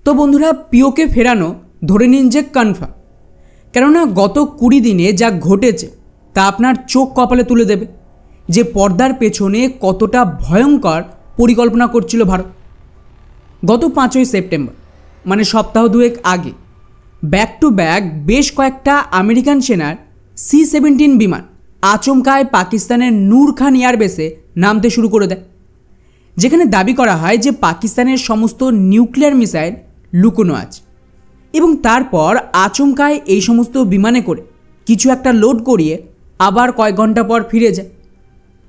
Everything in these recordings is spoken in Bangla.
তো বন্ধুরা, পিওকে ফেরানো ধরে নিন যে কনফার্ম। কেননা গত 20 দিনে যা ঘটেছে তা আপনার চোখ কপালে তুলে দেবে যে পর্দার পেছনে কতটা ভয়ঙ্কর পরিকল্পনা করছিল ভারত। গত 5ই সেপ্টেম্বর মানে সপ্তাহ দুয়েক আগে ব্যাক টু ব্যাক বেশ কয়েকটা আমেরিকান সেনার C-17 বিমান আচমকায় পাকিস্তানের নূর খান এয়ারবেসে নামতে শুরু করে দেয়, যেখানে দাবি করা হয় যে পাকিস্তানের সমস্ত নিউক্লিয়ার মিসাইল লুকোনো আছে। এবং তারপর আচমকায় এই সমস্ত বিমানে করে কিছু একটা লোড করিয়ে আবার কয়েক ঘন্টা পর ফিরে যায়।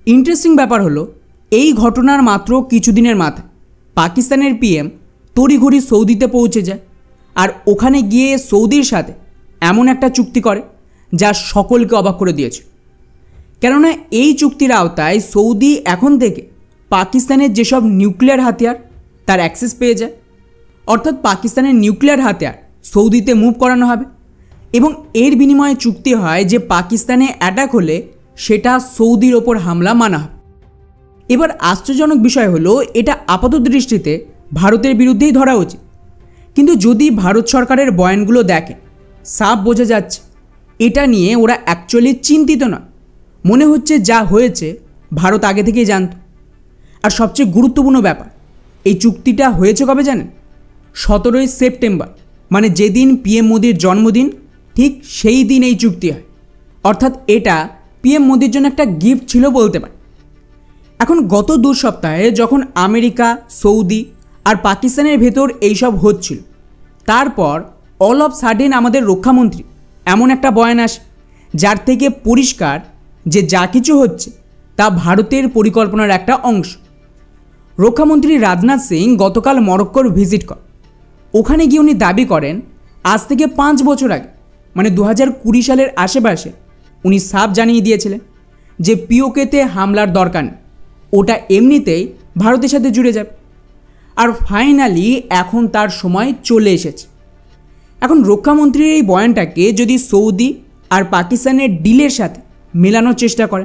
ইন্টারেস্টিং ব্যাপার হলো, এই ঘটনার মাত্র কিছুদিনের মাথায় পাকিস্তানের PM তড়িঘড়ি সৌদিতে পৌঁছে যায় আর ওখানে গিয়ে সৌদির সাথে এমন একটা চুক্তি করে যা সকলকে অবাক করে দিয়েছে। কেননা এই চুক্তির আওতায় সৌদি এখন থেকে পাকিস্তানের যেসব নিউক্লিয়ার হাতিয়ার তার অ্যাক্সেস পেয়ে যায়, অর্থাৎ পাকিস্তানের নিউক্লিয়ার হাতিয়ার সৌদিতে মুভ করানো হবে এবং এর বিনিময়ে চুক্তি হয় যে পাকিস্তানে অ্যাটাক হলে সেটা সৌদির ওপর হামলা মানা হবে। এবার আশ্চর্যজনক বিষয় হলো, এটা আপাত দৃষ্টিতে ভারতের বিরুদ্ধেই ধরা উচিত, কিন্তু যদি ভারত সরকারের বয়ানগুলো দেখেন সাফ বোঝা যাচ্ছে এটা নিয়ে ওরা অ্যাকচুয়ালি চিন্তিত নয়। মনে হচ্ছে যা হয়েছে ভারত আগে থেকেই জানত। আর সবচেয়ে গুরুত্বপূর্ণ ব্যাপার, এই চুক্তিটা হয়েছে কবে জানেন? 17ই সেপ্টেম্বর, মানে যেদিন PM মোদির জন্মদিন ঠিক সেই দিন এই চুক্তি হয়। অর্থাৎ এটা PM মোদির জন্য একটা গিফট ছিল বলতে পারে। এখন গত 2 সপ্তাহে যখন আমেরিকা, সৌদি আর পাকিস্তানের ভেতর এইসব হচ্ছিল, তারপর অল অফ সাডেন আমাদের রক্ষামন্ত্রী এমন একটা বয়ান আসে যার থেকে পরিষ্কার যে যা কিছু হচ্ছে তা ভারতের পরিকল্পনার একটা অংশ। রক্ষামন্ত্রী রাজনাথ সিং গতকাল মরক্কোর ভিজিট করেন। ওখানে গিয়ে উনি দাবি করেন আজ থেকে 5 বছর আগে মানে 2020 সালের আশেপাশে উনি সাফ জানিয়ে দিয়েছিলেন যে পিওকেতে হামলার দরকার নেই, ওটা এমনিতেই ভারতের সাথে জুড়ে যাবে। আর ফাইনালি এখন তার সময় চলে এসেছে। এখন রক্ষামন্ত্রীর এই বয়ানটাকে যদি সৌদি আর পাকিস্তানের ডিলের সাথে মেলানোর চেষ্টা করে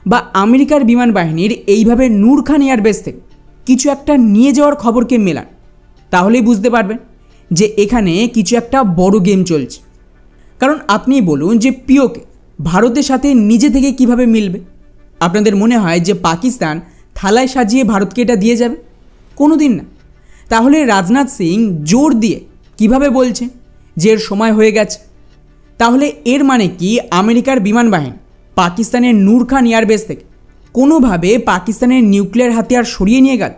বা আমেরিকার বিমান বাহিনীর এইভাবে নূর খান এয়ারবেস থেকে কিছু একটা নিয়ে যাওয়ার খবরকে মেলান, তাহলেই বুঝতে পারবেন যে এখানে কিছু একটা বড় গেম চলছে। কারণ আপনিই বলুন যে পিওকে ভারতের সাথে নিজে থেকে কিভাবে মিলবে? আপনাদের মনে হয় যে পাকিস্তান থালায় সাজিয়ে ভারতকে এটা দিয়ে যাবে? কোনো দিন না। তাহলে রাজনাথ সিং জোর দিয়ে কিভাবে বলছে যে এর সময় হয়ে গেছে? তাহলে এর মানে কি আমেরিকার বিমান বাহিনী পাকিস্তানের নূর খান এয়ারবেস থেকে কোনোভাবে পাকিস্তানের নিউক্লিয়ার হাতিয়ার সরিয়ে নিয়ে গেল,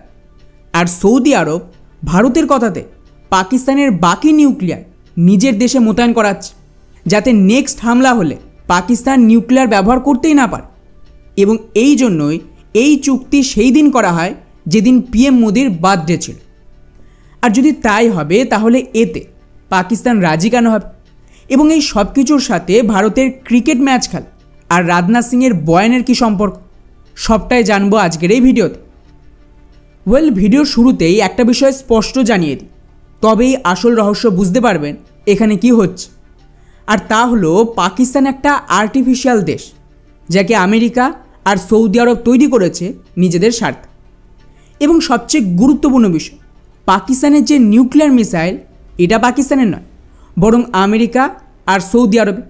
আর সৌদি আরব ভারতের কথাতে পাকিস্তানের বাকি নিউক্লিয়ার নিজের দেশে মোতায়েন করাচ্ছে, যাতে নেক্সট হামলা হলে পাকিস্তান নিউক্লিয়ার ব্যবহার করতেই না পারে। এবং এই জন্যই এই চুক্তি সেই দিন করা হয় যেদিন PM মোদির বার্থডে ছিল। আর যদি তাই হবে তাহলে এতে পাকিস্তান রাজি কেন হবে? এবং এই সব কিছুর সাথে ভারতের ক্রিকেট ম্যাচ খেলা আর রাজনাথ সিংয়ের বয়ানের কী সম্পর্ক, সবটাই জানবো আজকের এই ভিডিওতে। ভিডিওর শুরুতেই একটা বিষয় স্পষ্ট জানিয়ে দিই, তবেই আসল রহস্য বুঝতে পারবেন এখানে কি হচ্ছে। আর তা হলো, পাকিস্তান একটা আর্টিফিশিয়াল দেশ যাকে আমেরিকা আর সৌদি আরব তৈরি করেছে নিজেদের স্বার্থে। এবং সবচেয়ে গুরুত্বপূর্ণ বিষয়, পাকিস্তানের যে নিউক্লিয়ার মিসাইল এটা পাকিস্তানের নয়, বরং আমেরিকা আর সৌদি আরবে।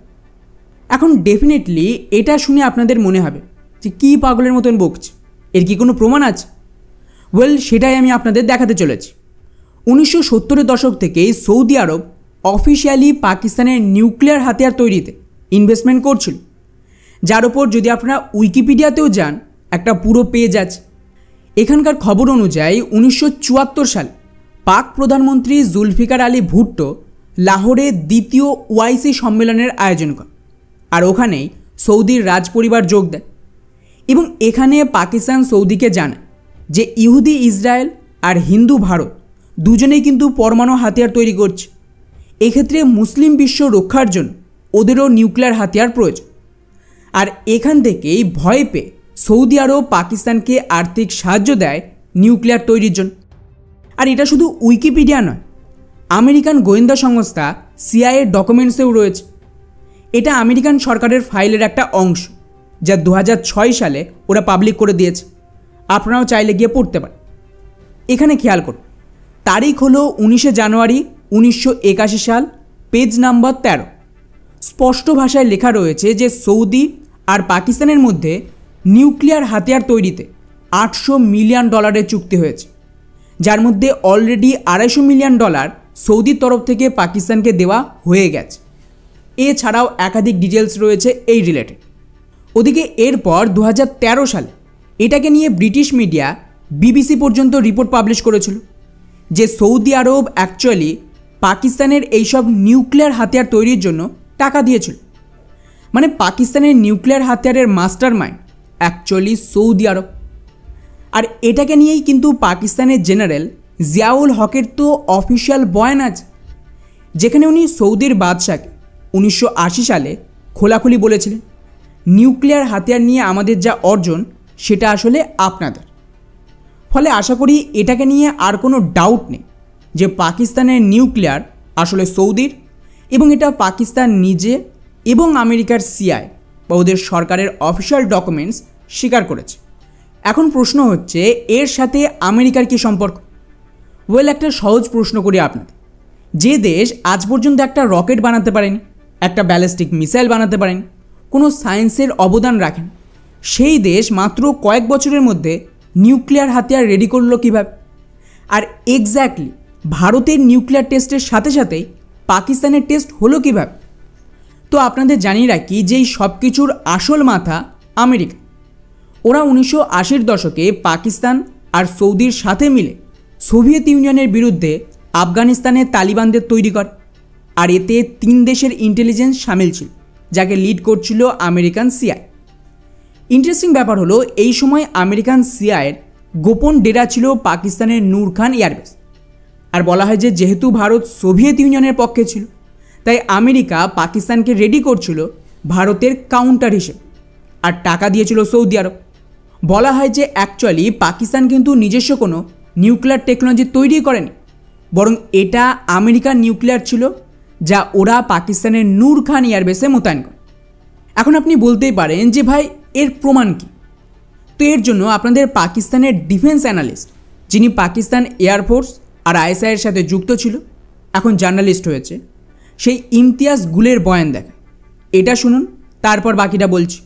এখন ডেফিনেটলি এটা শুনে আপনাদের মনে হবে যে কী পাগলের মতন বকছে, এর কি কোনো প্রমাণ আছে? সেটাই আমি আপনাদের দেখাতে চলেছি। 1970-এর দশক থেকেই সৌদি আরব অফিসিয়ালি পাকিস্তানের নিউক্লিয়ার হাতিয়ার তৈরিতে ইনভেস্টমেন্ট করছিল, যার ওপর যদি আপনারা উইকিপিডিয়াতেও যান একটা পুরো পেজ আছে। এখানকার খবর অনুযায়ী 1974 সালে পাক প্রধানমন্ত্রী জুলফিকার আলী ভুট্টো লাহোরে দ্বিতীয় OIC সম্মেলনের আয়োজন করে, আর ওখানেই সৌদির রাজপরিবার যোগ দেয়। এবং এখানে পাকিস্তান সৌদিকে জানায় যে ইহুদি ইসরায়েল আর হিন্দু ভারত দুজনেই কিন্তু পরমাণু হাতিয়ার তৈরি করছে। এক্ষেত্রে মুসলিম বিশ্ব রক্ষার জন্য ওদেরও নিউক্লিয়ার হাতিয়ার প্রয়োজন। আর এখান থেকেই ভয় পেয়ে সৌদি আরব পাকিস্তানকে আর্থিক সাহায্য দেয় নিউক্লিয়ার তৈরির জন্য। আর এটা শুধু উইকিপিডিয়া নয়, আমেরিকান গোয়েন্দা সংস্থা CIA ডকুমেন্টসেও রয়েছে। এটা আমেরিকান সরকারের ফাইলের একটা অংশ যা 2006 সালে ওরা পাবলিক করে দিয়েছে। আপনারাও চাইলে গিয়ে পড়তে পারেন। এখানে খেয়াল করুন, তারিখ হলো 19 জানুয়ারি 1981 সাল, পেজ নাম্বার 13। স্পষ্ট ভাষায় লেখা রয়েছে যে সৌদি আর পাকিস্তানের মধ্যে নিউক্লিয়ার হাতিয়ার তৈরিতে $800 মিলিয়ন চুক্তি হয়েছে, যার মধ্যে অলরেডি $250 মিলিয়ন সৌদির তরফ থেকে পাকিস্তানকে দেওয়া হয়ে গেছে। এছাড়াও একাধিক ডিটেলস রয়েছে এই রিলেটেড। ওদিকে এরপর 2013 সালে এটাকে নিয়ে ব্রিটিশ মিডিয়া BBC পর্যন্ত রিপোর্ট পাবলিশ করেছিল যে সৌদি আরব অ্যাকচুয়ালি পাকিস্তানের এইসব নিউক্লিয়ার হাতিয়ার তৈরির জন্য টাকা দিয়েছিল। মানে পাকিস্তানের নিউক্লিয়ার হাতিয়ারের master mind actually Saudi Arab. আর এটাকে নিয়েই কিন্তু পাকিস্তানের জেনারেল জিয়াউল হকের তো অফিসিয়াল বয়ান আছে, যেখানে উনি সৌদির বাদশাকে 1980 সালে খোলাখুলি বলেছিলেন, নিউক্লিয়ার হাতিয়ার নিয়ে আমাদের যা অর্জন সেটা আসলে আপনাদের। ফলে আশা করি এটাকে নিয়ে আর কোনো ডাউট নেই যে পাকিস্তানের নিউক্লিয়ার আসলে সৌদির, এবং এটা পাকিস্তান নিজে এবং আমেরিকার সিআই বা ওদের সরকারের অফিসিয়াল ডকুমেন্টস স্বীকার করেছে। এখন প্রশ্ন হচ্ছে এর সাথে আমেরিকার কী সম্পর্ক? একটা সহজ প্রশ্ন করি আপনাদের, যে দেশ আজ পর্যন্ত একটা রকেট বানাতে পারেনি, একটা ব্যালিস্টিক মিসাইল বানাতে পারেনি, কোনো সায়েন্সের অবদান রাখেন, সেই দেশ মাত্র কয়েক বছরের মধ্যে নিউক্লিয়ার হাতিয়ার রেডি করলো কীভাবে? আর এক্স্যাক্টলি ভারতের নিউক্লিয়ার টেস্টের সাথে সাথেই পাকিস্তানের টেস্ট হলো কীভাবে? তো আপনাদের জানিয়ে রাখি যে এই সব কিছুর আসল মাথা আমেরিকা। ওরা 1980-র দশকে পাকিস্তান আর সৌদির সাথে মিলে সোভিয়েত ইউনিয়নের বিরুদ্ধে আফগানিস্তানে তালিবানদের তৈরি করে, আর এতে 3 দেশের ইন্টেলিজেন্স সামিল ছিল, যাকে লিড করছিল আমেরিকান সিআই। ইন্টারেস্টিং ব্যাপার হলো এই সময় আমেরিকান সিআইয়ের গোপন ডেরা ছিল পাকিস্তানের নূর খান এয়ারবেস। আর বলা হয় যে যেহেতু ভারত সোভিয়েত ইউনিয়নের পক্ষে ছিল, তাই আমেরিকা পাকিস্তানকে রেডি করছিল ভারতের কাউন্টার হিসেবে, আর টাকা দিয়েছিল সৌদি আরব। বলা হয় যে অ্যাকচুয়ালি পাকিস্তান কিন্তু নিজস্ব কোনো নিউক্লিয়ার টেকনোলজি তৈরি করেনি, বরং এটা আমেরিকার নিউক্লিয়ার ছিল, যা ওরা পাকিস্তানের নূর খান এয়ারবেসে মোতায়েন করে। এখন আপনি বলতেই পারেন যে ভাই এর প্রমাণ কী? তো এর জন্য আপনাদের পাকিস্তানের ডিফেন্স অ্যানালিস্ট, যিনি পাকিস্তান এয়ারফোর্স আর আইএসআইয়ের সাথে যুক্ত ছিল, এখন জার্নালিস্ট হয়েছে, সেই ইমতিয়াজ গুলের বয়ান দেখেন। এটা শুনুন, তারপর বাকিটা বলছি।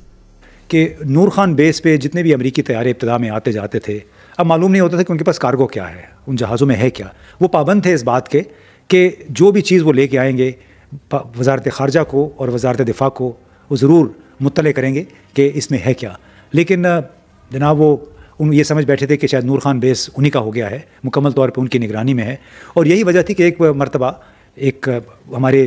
कि नूर खान बेस पे जितने भी अमरीकी तैयारे इब्तदा में आते जाते थे, अब मालूम नहीं होता था कि उनके पास कार्गो क्या है, उन जहाज़ों में है क्या। वो पाबंद थे इस बात के कि जो भी चीज़ वो लेके आएंगे वजारत ख़ारजा को और वजारत दिफा को वो ज़रूर मुत्तले करेंगे कि इसमें है क्या। लेकिन जनाब वो ये समझ बैठे थे कि शायद नूर खान बेस उन्हीं का हो गया है, मुकम्मल तौर पर उनकी निगरानी में है। और यही वजह थी कि एक मरतबा एक हमारे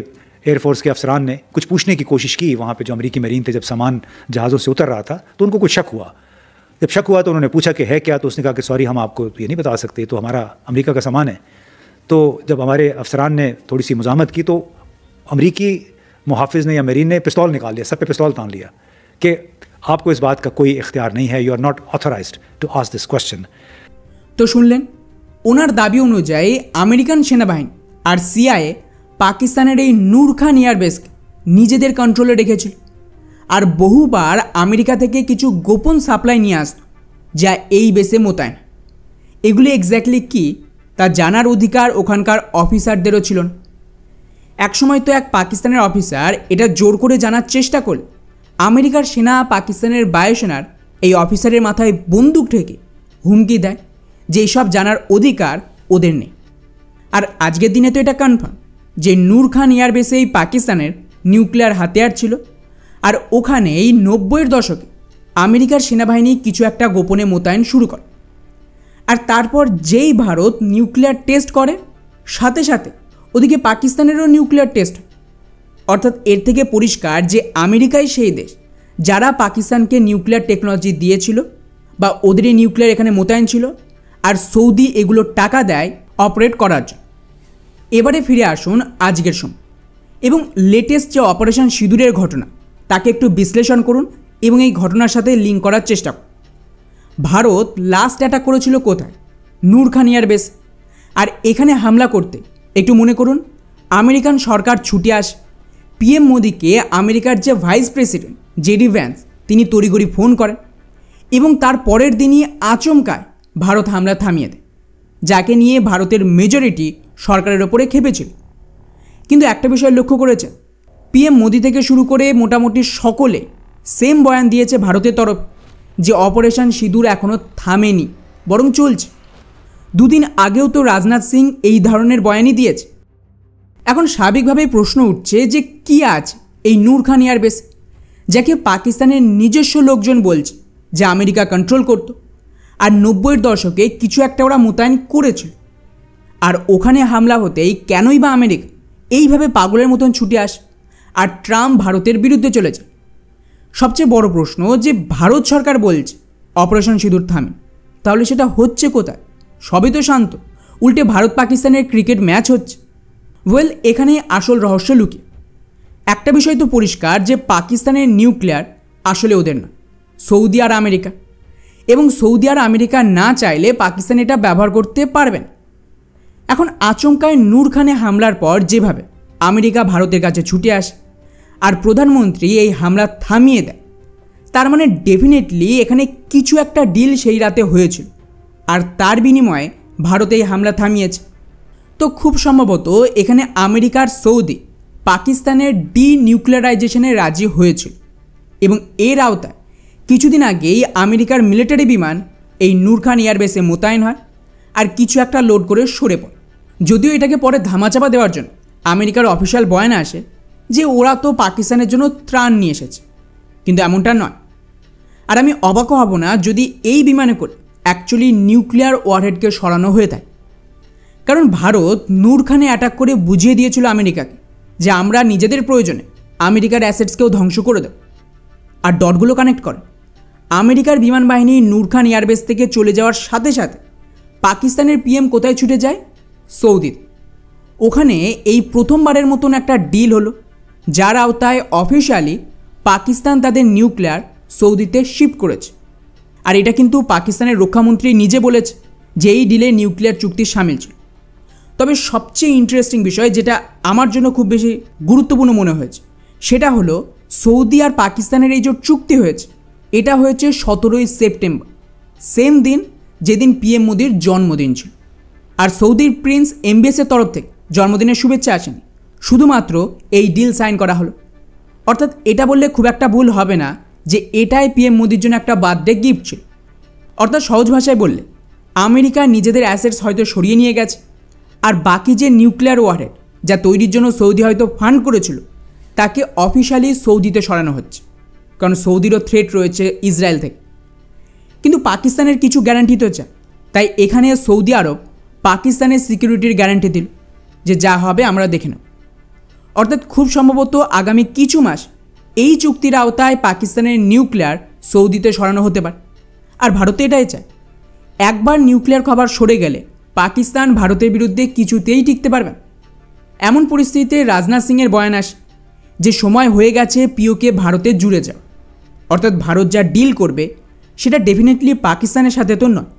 एयरफोर्स के अफसरान ने कुछ पूछने की कोशिश की वहाँ पे जो अमेरिकी मरीन थे, जब सामान जहाज़ों से उतर रहा था तो उनको कुछ शक हुआ। जब शक हुआ तो उन्होंने पूछा कि है क्या, तो उसने कहा कि सॉरी हम आपको ये नहीं बता सकते, तो हमारा अमेरिका का सामान है। तो जब हमारे अफसरान ने थोड़ी सी मुज़ाहमत की तो अमरीकी मुहाफ़िज़ ने या मरीन ने पिस्तौल निकाल लिया, सब पे पिस्तौल तान लिया कि आपको इस बात का कोई इख्तियार नहीं है, you are not authorised to ask this question. तो শুনলেন, ওনার দাবি অনুযায়ী আমেরিকান সেনাবাহিনী আর সিআইএ পাকিস্তানের এই নূর খান এয়ারবেসকে নিজেদের কন্ট্রোলে রেখেছিল, আর বহুবার আমেরিকা থেকে কিছু গোপন সাপ্লাই নিয়ে আসত যা এই বেসে মোতায়েন। এগুলি এক্স্যাক্টলি কী তা জানার অধিকার ওখানকার অফিসারদেরও ছিল না। একসময় তো এক পাকিস্তানের অফিসার এটা জোর করে জানার চেষ্টা করল, আমেরিকার সেনা পাকিস্তানের বায়ুসেনার এই অফিসারের মাথায় বন্দুক ঠেকে হুমকি দেয় যে এইসব জানার অধিকার ওদের নেই। আর আজকের দিনে তো এটা কনফার্ম যে নূর খান এয়ারবেসেই পাকিস্তানের নিউক্লিয়ার হাতিয়ার ছিল, আর ওখানে এই 90-এর দশকে আমেরিকার সেনাবাহিনী কিছু একটা গোপনে মোতায়েন শুরু করে। আর তারপর যেই ভারত নিউক্লিয়ার টেস্ট করে, সাথে সাথে ওদিকে পাকিস্তানেরও নিউক্লিয়ার টেস্ট। অর্থাৎ এর থেকে পরিষ্কার যে আমেরিকাই সেই দেশ যারা পাকিস্তানকে নিউক্লিয়ার টেকনোলজি দিয়েছিল বা ওদের নিউক্লিয়ার এখানে মোতায়েন ছিল, আর সৌদি এগুলো টাকা দেয় অপারেট করার জন্য। এবারে ফিরে আসুন আজকের সময় এবং লেটেস্ট যে অপারেশন সিঁদুরের ঘটনা তাকে একটু বিশ্লেষণ করুন এবং এই ঘটনার সাথে লিঙ্ক করার চেষ্টা করুন। ভারত লাস্ট অ্যাটাক করেছিল কোথায়? নূর খান এয়ারবেস। আর এখানে হামলা করতে একটু মনে করুন আমেরিকান সরকার ছুটে আসে। পিএম মোদিকে আমেরিকার যে ভাইস প্রেসিডেন্ট জেডি ভ্যান্স তিনি তড়িঘড়ি ফোন করেন এবং তার পরের দিনই আচমকায় ভারত হামলা থামিয়ে দেয়। যাকে নিয়ে ভারতের মেজরিটি সরকারের ওপরে খেপেছিল। কিন্তু একটা বিষয় লক্ষ্য করেছেন, পিএম মোদি থেকে শুরু করে মোটামুটি সকলে সেম বয়ান দিয়েছে ভারতের তরফ, যে অপারেশন সিঁদুর এখনও থামেনি, বরং চলছে। দুদিন আগেও তো রাজনাথ সিং এই ধরনের বয়ানই দিয়েছে। এখন স্বাভাবিকভাবেই প্রশ্ন উঠছে যে কী আছে এই নূর খান এয়ারবেস, যাকে পাকিস্তানের নিজস্ব লোকজন বলছে যে আমেরিকা কন্ট্রোল করত, আর 90-এর দশকে কিছু একটা ওরা মোতায়েন করেছিল। আর ওখানে হামলা হতেই কেনই বা আমেরিকা এইভাবে পাগলের মতন ছুটে আসে আর ট্রাম্প ভারতের বিরুদ্ধে চলেছে? সবচেয়ে বড় প্রশ্ন যে ভারত সরকার বলছে অপারেশন সিঁদুর থামে, তাহলে সেটা হচ্ছে কোথায়? সবই তো শান্ত, উল্টে ভারত পাকিস্তানের ক্রিকেট ম্যাচ হচ্ছে। ওয়েল, এখানেই আসল রহস্য লুকিয়ে। একটা বিষয় তো পরিষ্কার যে পাকিস্তানের নিউক্লিয়ার আসলে ওদের না, সৌদি আর আমেরিকা। এবং সৌদি আর আমেরিকা না চাইলে পাকিস্তান এটা ব্যবহার করতে পারবে না। এখন আচমকায় নূর খানে হামলার পর যেভাবে আমেরিকা ভারতের কাছে ছুটে আসে আর প্রধানমন্ত্রী এই হামলা থামিয়ে দেয়, তার মানে ডেফিনেটলি এখানে কিছু একটা ডিল সেই রাতে হয়েছিল, আর তার বিনিময়ে ভারত এই হামলা থামিয়েছে। তো খুব সম্ভবত এখানে আমেরিকার সৌদি পাকিস্তানের ডিনিউক্লিয়ারাইজেশনে রাজি হয়েছিল, এবং এর আওতায় কিছুদিন আগেই আমেরিকার মিলিটারি বিমান এই নূর খান এয়ারবেসে মোতায়েন হয় আর কিছু একটা লোড করে সরে পড়ে। যদিও এটাকে পরে ধামাচাপা দেওয়ার জন্য আমেরিকার অফিসিয়াল বয়ান আসে যে ওরা তো পাকিস্তানের জন্য ত্রাণ নিয়ে এসেছে, কিন্তু এমনটা নয়। আর আমি অবাকও হব না যদি এই বিমানে করে অ্যাকচুয়ালি নিউক্লিয়ার ওয়ারহেডকে সরানো হয়ে থাকে, কারণ ভারত নূর খানে অ্যাটাক করে বুঝিয়ে দিয়েছিল আমেরিকাকে যে আমরা নিজেদের প্রয়োজনে আমেরিকার অ্যাসেটসকেও ধ্বংস করে দেব। আর ডটগুলো কানেক্ট করে, আমেরিকার বিমান বাহিনী নূর খান এয়ারবেস থেকে চলে যাওয়ার সাথে সাথে পাকিস্তানের পিএম কোথায় ছুটে যায়? সৌদিতে। ওখানে এই প্রথমবারের মতন একটা ডিল হলো, যার আওতায় অফিশিয়ালি পাকিস্তান তাদের নিউক্লিয়ার সৌদিতে শিফট করেছে। আর এটা কিন্তু পাকিস্তানের রক্ষামন্ত্রী নিজে বলেছে যে এই ডিলে নিউক্লিয়ার চুক্তি সামিল ছিল। তবে সবচেয়ে ইন্টারেস্টিং বিষয়, যেটা আমার জন্য খুব বেশি গুরুত্বপূর্ণ মনে হয়েছে, সেটা হলো সৌদি আর পাকিস্তানের এই যে চুক্তি হয়েছে, এটা হয়েছে 17ই সেপ্টেম্বর, সেম দিন যেদিন পিএম মোদির জন্মদিন ছিল। আর সৌদির প্রিন্স এমবিএসের তরফ থেকে জন্মদিনের শুভেচ্ছা আসেনি, শুধুমাত্র এই ডিল সাইন করা হলো। অর্থাৎ এটা বললে খুব একটা ভুল হবে না যে এটাই পিএম মোদির জন্য একটা বার্থডে গিফট ছিল। অর্থাৎ সহজ ভাষায় বললে আমেরিকা নিজেদের অ্যাসেটস হয়তো সরিয়ে নিয়ে গেছে, আর বাকি যে নিউক্লিয়ার ওয়ারহেড যা তৈরির জন্য সৌদি হয়তো ফান্ড করেছিল, তাকে অফিশিয়ালি সৌদিতে সরানো হচ্ছে, কারণ সৌদিরও থ্রেট রয়েছে ইসরায়েল থেকে। কিন্তু পাকিস্তানের কিছু গ্যারান্টি তো চায়, তাই এখানে সৌদি আরব পাকিস্তানের সিকিউরিটির গ্যারান্টি দিল যে যা হবে আমরা দেখে নেব। অর্থাৎ খুব সম্ভবত আগামী কিছু মাস এই চুক্তির আওতায় পাকিস্তানের নিউক্লিয়ার সৌদিতে সরানো হতে পারে। আর ভারতে এটাই চায়, একবার নিউক্লিয়ার খবর সরে গেলে পাকিস্তান ভারতের বিরুদ্ধে কিছুতেই টিকতে পারবে না। এমন পরিস্থিতিতে রাজনাথ সিংয়ের বয়ান আসে যে সময় হয়ে গেছে পিওকে ভারতে জুড়ে যাও। অর্থাৎ ভারত যা ডিল করবে সেটা ডেফিনেটলি পাকিস্তানের সাথে তো নয়,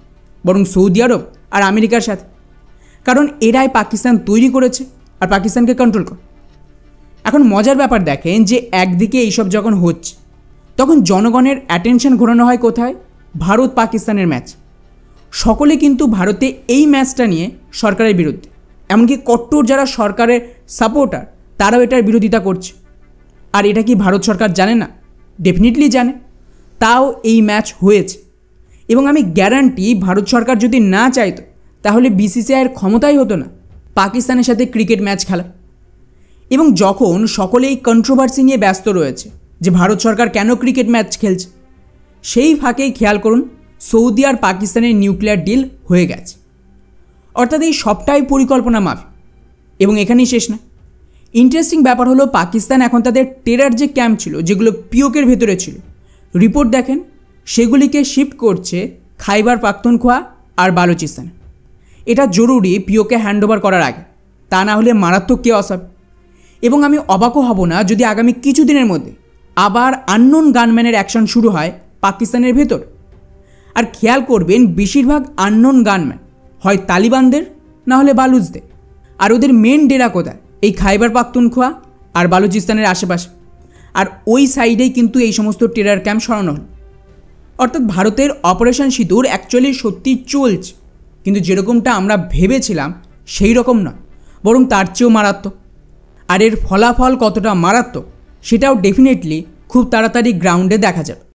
বরং সৌদি আরব আর আমেরিকার সাথে, কারণ এরাই পাকিস্তান তৈরি করেছে আর পাকিস্তানকে কন্ট্রোল করে। এখন মজার ব্যাপার দেখেন যে একদিকে এইসব যখন হচ্ছে, তখন জনগণের অ্যাটেনশন ঘোরানো হয় কোথায়? ভারত পাকিস্তানের ম্যাচ। সকলে কিন্তু ভারতে এই ম্যাচটা নিয়ে সরকারের বিরুদ্ধে, এমনকি কট্টর যারা সরকারের সাপোর্টার তারাও এটার বিরোধিতা করছে। আর এটা কি ভারত সরকার জানে না? ডেফিনেটলি জানে, তাও এই ম্যাচ হয়েছে। এবং আমি গ্যারান্টি ভারত সরকার যদি না চাইতো তাহলে বিসিসিআইয়ের ক্ষমতাই হতো না পাকিস্তানের সাথে ক্রিকেট ম্যাচ খেলা। এবং যখন সকলে এই কন্ট্রোভার্সি নিয়ে ব্যস্ত রয়েছে যে ভারত সরকার কেন ক্রিকেট ম্যাচ খেলছে, সেই ফাঁকেই খেয়াল করুন সৌদি আর পাকিস্তানের নিউক্লিয়ার ডিল হয়ে গেছে। অর্থাৎ এই সবটাই পরিকল্পনা মাফিক। এবং এখানেই শেষ না, ইন্টারেস্টিং ব্যাপার হলো পাকিস্তান এখন তাদের টেরার যে ক্যাম্প ছিল, যেগুলো পিওকের ভেতরে ছিল, রিপোর্ট দেখেন সেগুলিকে শিফট করছে খাইবার পাখতুনখোয়া আর বালুচিস্তানে। এটা জরুরি পিওকে হ্যান্ডওভার করার আগে, তা না হলে মারাত্মক কেওয়াস হবে। এবং আমি অবাকও হব না যদি আগামী কিছুদিনের মধ্যে আবার আননোন গানম্যানের অ্যাকশন শুরু হয় পাকিস্তানের ভেতর। আর খেয়াল করবেন বেশিরভাগ আননোন গানম্যান হয় তালিবানদের না হলে বালুচদের। আর ওদের মেন ডেরা কোথায়? এই খাইবার পাখতুনখোয়া আর বালুচিস্তানের আশেপাশে। আর ওই সাইডেই কিন্তু এই সমস্ত টেরার ক্যাম্প সরানো হল। অর্থাৎ ভারতের অপারেশন সিঁদুর অ্যাকচুয়ালি সত্যি চলছে, কিন্তু যেরকমটা আমরা ভেবেছিলাম সেই রকম নয়, বরং তার চেয়েও মারাত্মক। আর এর ফলাফল কতটা মারাত্মক সেটাও ডেফিনেটলি খুব তাড়াতাড়ি গ্রাউন্ডে দেখা যাবে।